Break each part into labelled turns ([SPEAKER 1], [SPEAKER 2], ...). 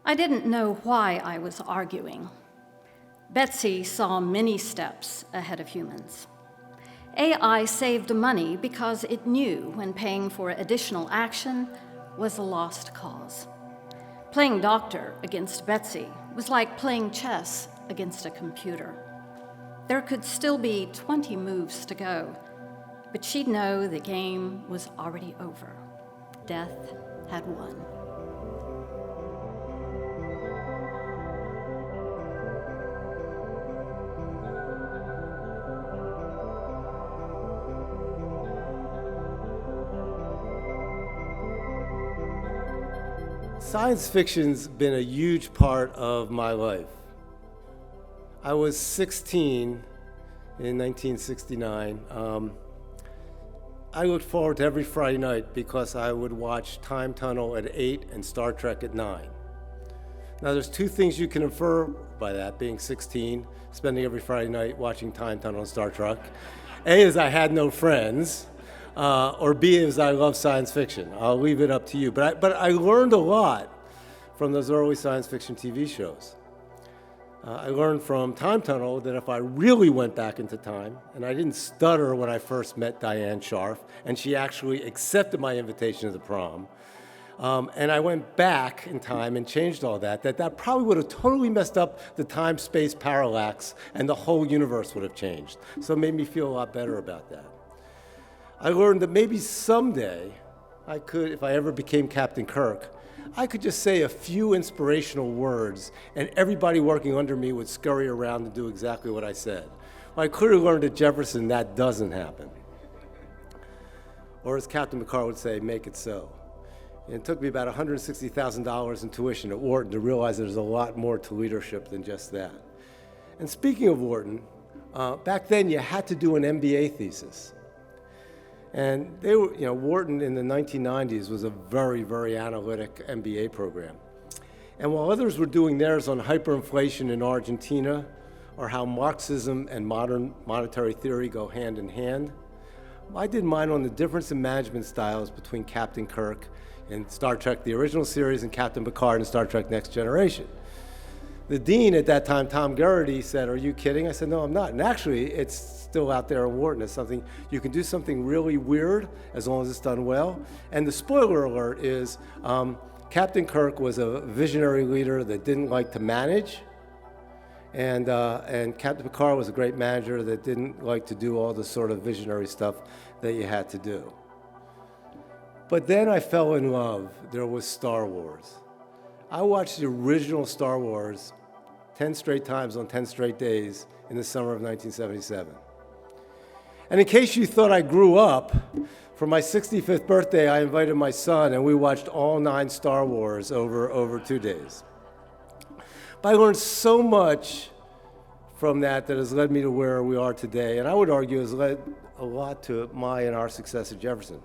[SPEAKER 1] I didn't know why I was arguing. Betsy saw many steps ahead of humans. AI saved money because it knew when paying for additional action was a lost cause. Playing doctor against Betsy was like playing chess against a computer. There could still be 20 moves to go, but she'd know the game was already over. Death had won.
[SPEAKER 2] Science fiction's been a huge part of my life. I was 16 in 1969. I looked forward to every Friday night because I would watch Time Tunnel at 8 and Star Trek at 9. Now there's two things you can infer by that, being 16, spending every Friday night watching Time Tunnel and Star Trek. A is I had no friends, or B is I love science fiction. I'll leave it up to you. But I learned a lot from those early science fiction TV shows. I learned from Time Tunnel that if I really went back into time, and I didn't stutter when I first met Diane Scharf, and she actually accepted my invitation to the prom, and I went back in time and changed all that probably would have totally messed up the time-space parallax, and the whole universe would have changed. So it made me feel a lot better about that. I learned that maybe someday I could, if I ever became Captain Kirk, I could just say a few inspirational words and everybody working under me would scurry around and do exactly what I said. Well, I clearly learned at Jefferson that doesn't happen. Or as Captain Picard would say, make it so. And it took me about $160,000 in tuition at Wharton to realize there's a lot more to leadership than just that. And speaking of Wharton, back then you had to do an MBA thesis. And they were, Wharton in the 1990s was a very, very analytic MBA program. And while others were doing theirs on hyperinflation in Argentina, or how Marxism and modern monetary theory go hand in hand, I did mine on the difference in management styles between Captain Kirk in Star Trek, the original series, and Captain Picard in Star Trek Next Generation. The dean at that time, Tom Garrity, said, "Are you kidding?" I said, "No, I'm not." And actually, it's still out there in Wharton. It's something, you can do something really weird as long as it's done well. And the spoiler alert is, Captain Kirk was a visionary leader that didn't like to manage. And Captain Picard was a great manager that didn't like to do all the sort of visionary stuff that you had to do. But then I fell in love. There was Star Wars. I watched the original Star Wars 10 straight times on 10 straight days in the summer of 1977. And in case you thought I grew up, for my 65th birthday, I invited my son, and we watched all 9 Star Wars over 2 days. But I learned so much from that has led me to where we are today, and I would argue has led a lot to my and our success at Jefferson.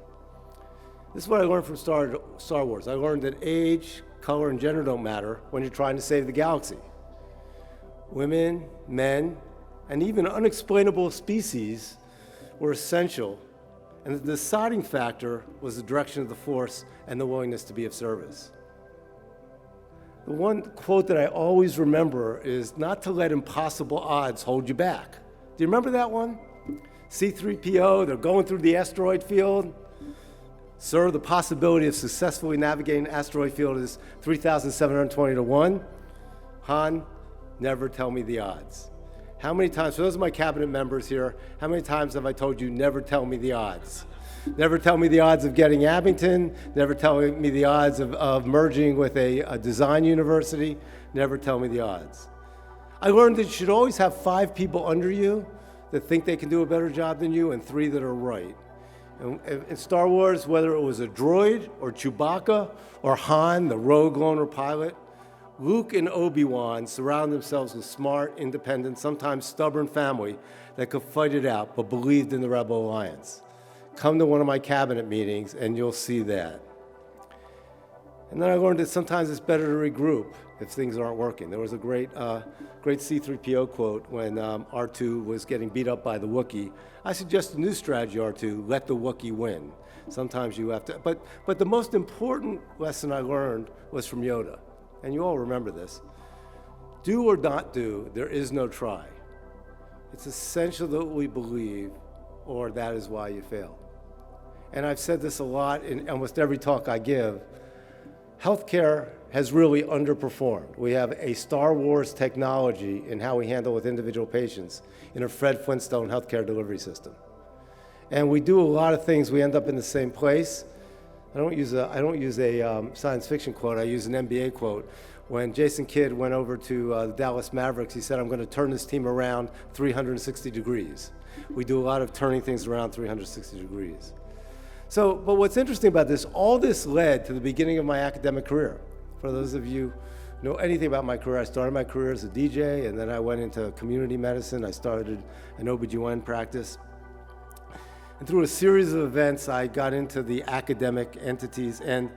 [SPEAKER 2] This is what I learned from Star Wars. I learned that age, color, and gender don't matter when you're trying to save the galaxy. Women, men, and even unexplainable species were essential, and the deciding factor was the direction of the Force and the willingness to be of service. The one quote that I always remember is not to let impossible odds hold you back. Do you remember that one? C-3PO, they're going through the asteroid field. Sir, the possibility of successfully navigating the asteroid field is 3,720 to 1. Han, never tell me the odds. How many times, for those of my cabinet members here, how many times have I told you never tell me the odds? Never tell me the odds of getting Abington, never tell me the odds of merging with a design university, never tell me the odds. I learned that you should always have 5 people under you that think they can do a better job than you and 3 that are right. And in Star Wars, whether it was a droid or Chewbacca or Han, the rogue loner pilot, Luke and Obi-Wan surround themselves with smart, independent, sometimes stubborn family that could fight it out but believed in the Rebel Alliance. Come to one of my cabinet meetings and you'll see that. And then I learned that sometimes it's better to regroup if things aren't working. There was a great C-3PO quote when R2 was getting beat up by the Wookiee. I suggest a new strategy, R2, let the Wookiee win. Sometimes you have to, but the most important lesson I learned was from Yoda. and you all remember this, do or not do, there is no try. It's essential that we believe, or that is why you fail. And I've said this a lot in almost every talk I give. Healthcare has really underperformed. We have a Star Wars technology in how we handle with individual patients in a Fred Flintstone healthcare delivery system. And we do a lot of things, we end up in the same place. I don't use a science fiction quote, I use an NBA quote. When Jason Kidd went over to the Dallas Mavericks, he said, I'm going to turn this team around 360 degrees. We do a lot of turning things around 360 degrees. So, but what's interesting about this, all this led to the beginning of my academic career. For those of you who know anything about my career, I started my career as a DJ, and then I went into community medicine. I started an OBGYN practice. And through a series of events, I got into the academic entities. And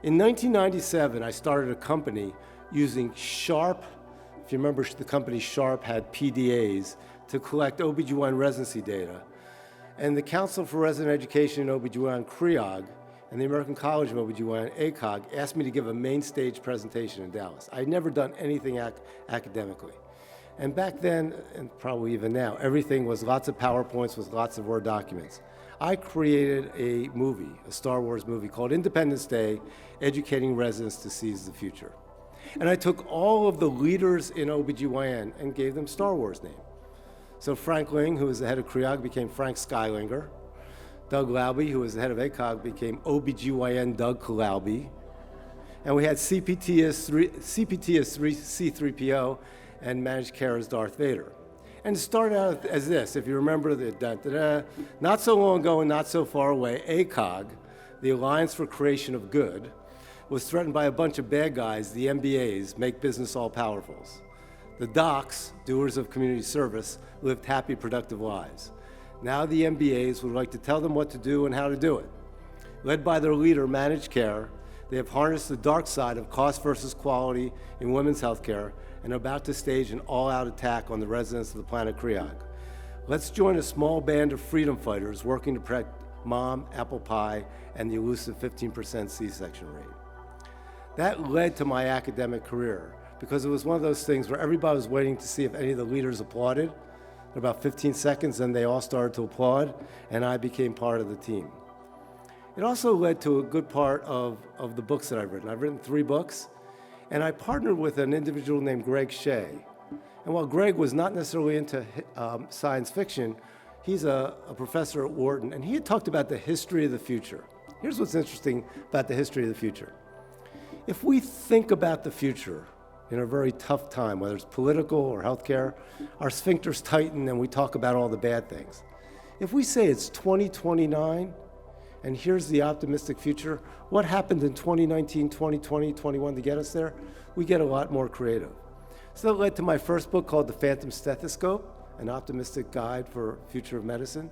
[SPEAKER 2] in 1997, I started a company using Sharp. If you remember, the company Sharp had PDAs to collect OBGYN residency data. And the Council for Resident Education in OBGYN, CREOG, and the American College of OBGYN, ACOG, asked me to give a main stage presentation in Dallas. I'd never done anything academically. And back then, and probably even now, everything was lots of PowerPoints with lots of Word documents. I created a movie, a Star Wars movie called Independence Day, Educating Residents to Seize the Future. And I took all of the leaders in OBGYN and gave them Star Wars names. So Frank Ling, who was the head of CREOG, became Frank Skylinger. Doug Laube, who was the head of ACOG, became OBGYN Doug Kalaube. And we had CPT as C3PO and managed care as Darth Vader. And it started out as this, if you remember the not so long ago and not so far away, ACOG, the Alliance for Creation of Good, was threatened by a bunch of bad guys, the MBAs, make business all powerfuls. The docs, doers of community service, lived happy, productive lives. Now the MBAs would like to tell them what to do and how to do it. Led by their leader, Managed Care, they have harnessed the dark side of cost versus quality in women's healthcare and are about to stage an all-out attack on the residents of the planet CREOG. Let's join a small band of freedom fighters working to protect mom, apple pie, and the elusive 15% C-section rate. That led to my academic career because it was one of those things where everybody was waiting to see if any of the leaders applauded. In about 15 seconds, then they all started to applaud, and I became part of the team. It also led to a good part of the books that I've written. I've written 3 books, and I partnered with an individual named Greg Shea. And while Greg was not necessarily into science fiction, he's a professor at Wharton, and he had talked about the history of the future. Here's what's interesting about the history of the future. If we think about the future in a very tough time, whether it's political or healthcare, our sphincters tighten and we talk about all the bad things. If we say it's 2029, and here's the optimistic future, what happened in 2019, 2020, 21 to get us there? We get a lot more creative. So that led to my first book called The Phantom Stethoscope, an optimistic guide for future of medicine,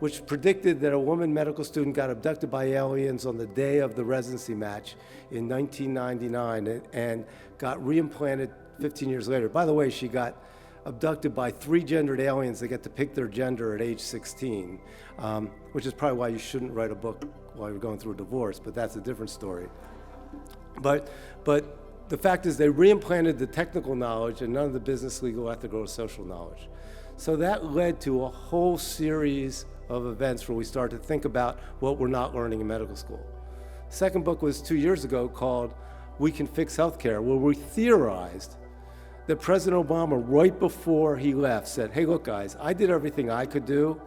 [SPEAKER 2] which predicted that a woman medical student got abducted by aliens on the day of the residency match in 1999 and got reimplanted 15 years later. By the way, she got abducted by 3 gendered aliens that get to pick their gender at age 16, which is probably why you shouldn't write a book while you're going through a divorce, but that's a different story. But the fact is they reimplanted the technical knowledge and none of the business, legal, ethical, or social knowledge. So that led to a whole series of events where we started to think about what we're not learning in medical school. Second book was 2 years ago called We Can Fix Healthcare, where we theorized that President Obama, right before he left, said, hey, look, guys, I did everything I could do.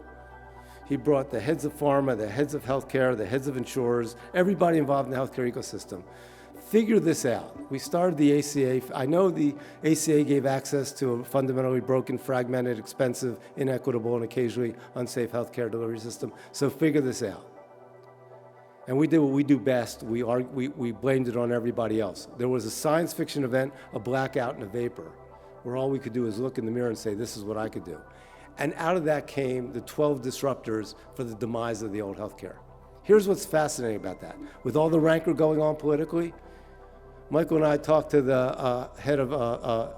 [SPEAKER 2] He brought the heads of pharma, the heads of healthcare, the heads of insurers, everybody involved in the healthcare ecosystem. Figure this out. We started the ACA. I know the ACA gave access to a fundamentally broken, fragmented, expensive, inequitable, and occasionally unsafe healthcare delivery system. So figure this out. And we did what we do best. We blamed it on everybody else. There was a science fiction event, a blackout and a vapor, where all we could do is look in the mirror and say, this is what I could do. And out of that came the 12 disruptors for the demise of the old healthcare. Here's what's fascinating about that. With all the rancor going on politically, Michael and I talked to the head of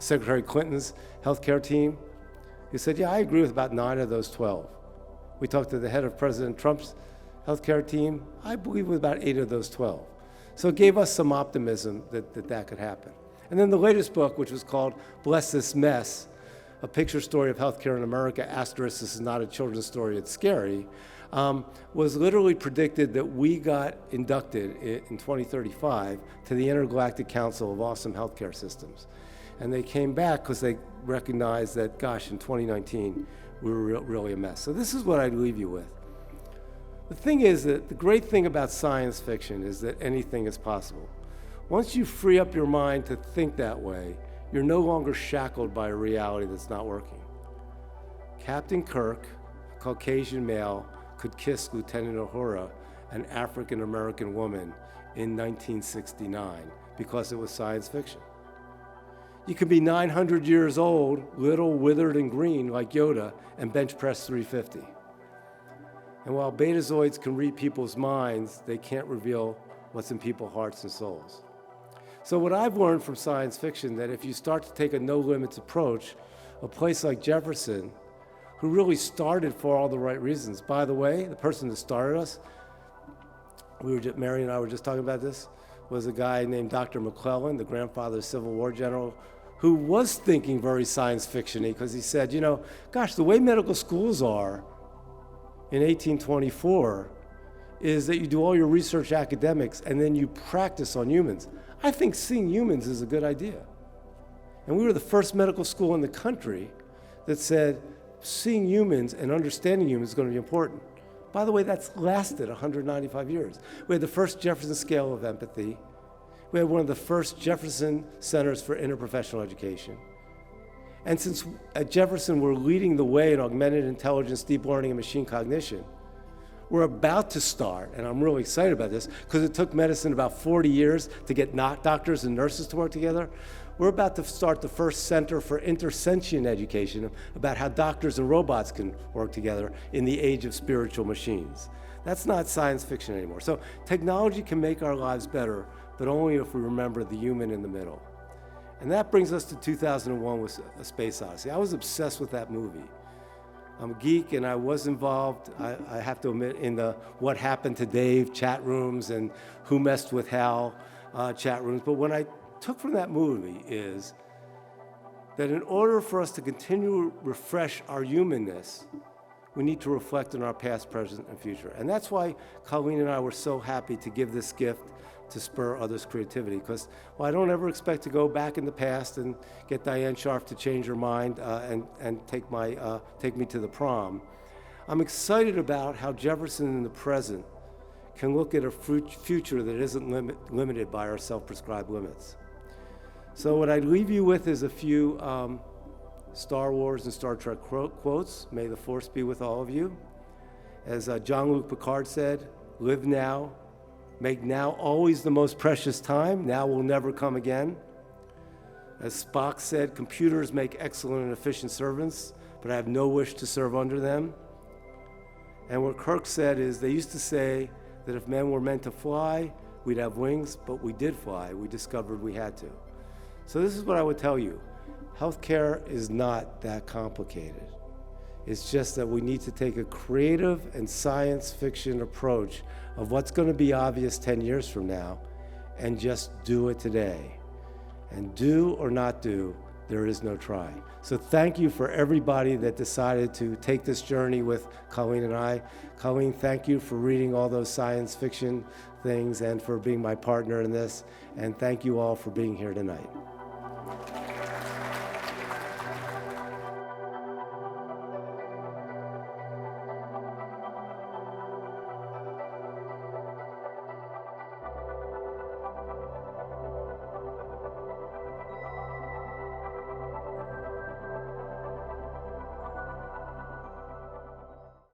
[SPEAKER 2] Secretary Clinton's healthcare team. He said, yeah, I agree with about 9 of those 12. We talked to the head of President Trump's healthcare team. I believe with about 8 of those 12. So it gave us some optimism that could happen. And then the latest book, which was called Bless This Mess, a picture story of healthcare in America, asterisk, this is not a children's story, it's scary, was literally predicted that we got inducted in 2035 to the Intergalactic Council of Awesome Healthcare Systems. And they came back because they recognized that, gosh, in 2019, we were really a mess. So this is what I'd leave you with. The thing is that the great thing about science fiction is that anything is possible. Once you free up your mind to think that way, you're no longer shackled by a reality that's not working. Captain Kirk, a Caucasian male, could kiss Lieutenant Uhura, an African-American woman, in 1969 because it was science fiction. You can be 900 years old, little, withered, and green like Yoda, and bench press 350. And while betazoids can read people's minds, they can't reveal what's in people's hearts and souls. So what I've learned from science fiction, that if you start to take a no-limits approach, a place like Jefferson, who really started for all the right reasons. By the way, the person that started us, Mary and I were just talking about this, was a guy named Dr. McClellan, the grandfather of the Civil War general, who was thinking very science fiction-y, because he said, gosh, the way medical schools are in 1824 is that you do all your research academics and then you practice on humans. I think seeing humans is a good idea. And we were the first medical school in the country that said seeing humans and understanding humans is going to be important. By the way, that's lasted 195 years. We had the first Jefferson Scale of Empathy. We had one of the first Jefferson Centers for Interprofessional Education. And since at Jefferson we're leading the way in augmented intelligence, deep learning, and machine cognition, we're about to start, and I'm really excited about this, because it took medicine about 40 years to get doctors and nurses to work together. We're about to start the first Center for Intersentient Education about how doctors and robots can work together in the age of spiritual machines. That's not science fiction anymore. So technology can make our lives better, but only if we remember the human in the middle. And that brings us to 2001 with A Space Odyssey. I was obsessed with that movie. I'm a geek, and I was involved, I have to admit, in the What Happened to Dave chat rooms and Who Messed with Hal chat rooms. But what I took from that movie is that in order for us to continue to refresh our humanness, we need to reflect on our past, present, and future. And that's why Colleen and I were so happy to give this gift to spur others' creativity, because I don't ever expect to go back in the past and get Diane Sharp to change her mind and take me to the prom. I'm excited about how Jefferson in the present can look at a future that isn't limited by our self-prescribed limits. So what I'd leave you with is a few Star Wars and Star Trek quotes. May the Force be with all of you. As Jean-Luc Picard said, live now, make now always the most precious time, now will never come again. As Spock said, computers make excellent and efficient servants, but I have no wish to serve under them. And what Kirk said is, they used to say that if men were meant to fly, we'd have wings, but we did fly. We discovered we had to. So this is what I would tell you. Healthcare is not that complicated. It's just that we need to take a creative and science fiction approach of what's going to be obvious 10 years from now and just do it today. And do or not do, there is no try. So thank you for everybody that decided to take this journey with Colleen and I. Colleen, thank you for reading all those science fiction things and for being my partner in this. And thank you all for being here tonight.